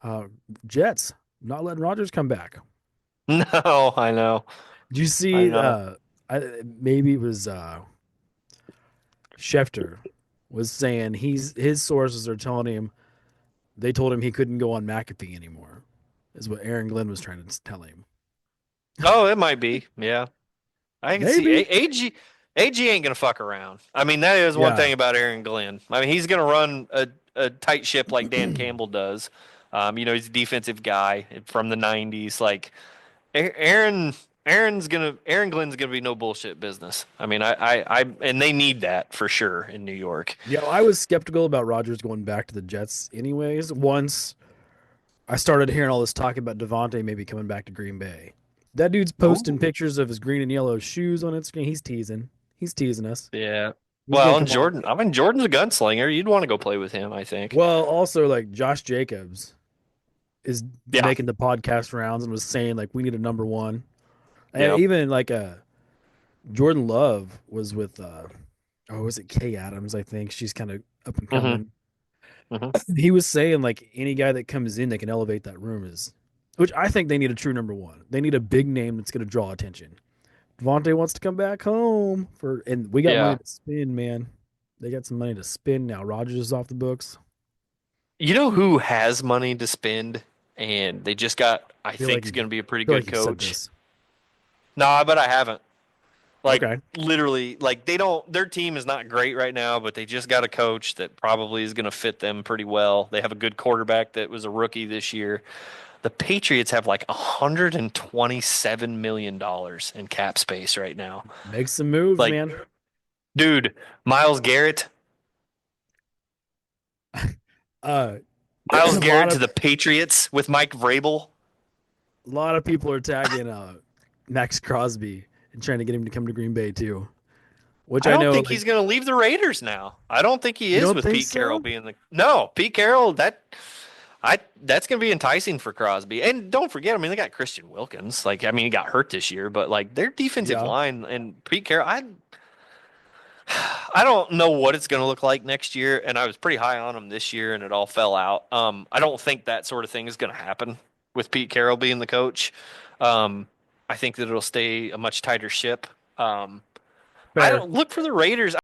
Uh, Jets not letting Rodgers come back. No, I know. Did you I see? know. Maybe it was Schefter was saying his sources are telling him they told him he couldn't go on McAfee anymore. Is what Aaron Glenn was trying to tell him. Oh, it might be. Yeah. I can see Maybe. AG ain't gonna fuck around. I mean, that is one Yeah. thing about Aaron Glenn. I mean, he's gonna run a tight ship like Dan Campbell does. He's a defensive guy from the '90s. Like Aaron Aaron Glenn's gonna be no bullshit business. I mean, and they need that for sure in New York. Yeah, I was skeptical about Rodgers going back to the Jets anyways. Once I started hearing all this talk about Devante maybe coming back to Green Bay. That dude's posting Oh, pictures of his green and yellow shoes on Instagram. He's teasing. He's teasing us. yeah. He's gonna Well, and come on. Jordan, I mean, Jordan's a gunslinger. You'd want to go play with him, I think. Well, also like Josh Jacobs is Yeah. making the podcast rounds and was saying like we need a number one. And Yep. even like Jordan Love was with was it Kay Adams? I think she's kind of up and hmm coming. hmm He was saying like any guy that comes in that can elevate that room is, which I think they need a true number one. They need a big name that's going to draw attention. Devontae wants to come back home and we got money Yeah. to spend, man. They got some money to spend now. Rogers is off the books. You know who has money to spend and they just got, I I feel like think, is you, going to be a pretty feel good like you've said coach? this. No, I bet I haven't. Like, Okay. literally, like, they don't, their team is not great right now, but they just got a coach that probably is going to fit them pretty well. They have a good quarterback that was a rookie this year. The Patriots have like $127 million in cap space right now. Make some moves, Like, man. dude, Miles Garrett, Uh, Miles a lot Garrett to of the Patriots with Mike Vrabel. people are tagging Max Crosby and trying to get him to come to Green Bay too. Which I I don't know, think like he's going to leave the Raiders now. I don't think he you is don't with think Pete Carroll so? being the no Pete Carroll. That's going to be enticing for Crosby. And don't forget, I mean, they got Christian Wilkins. Like, I mean, he got hurt this year, but like their defensive Yeah. line and Pete Carroll, I don't know what it's going to look like next year. And I was pretty high on him this year, and it all fell out. I don't think that sort of thing is going to happen with Pete Carroll being the coach. Um, I think that it'll stay a much tighter ship. I Fair. don't look for the Raiders.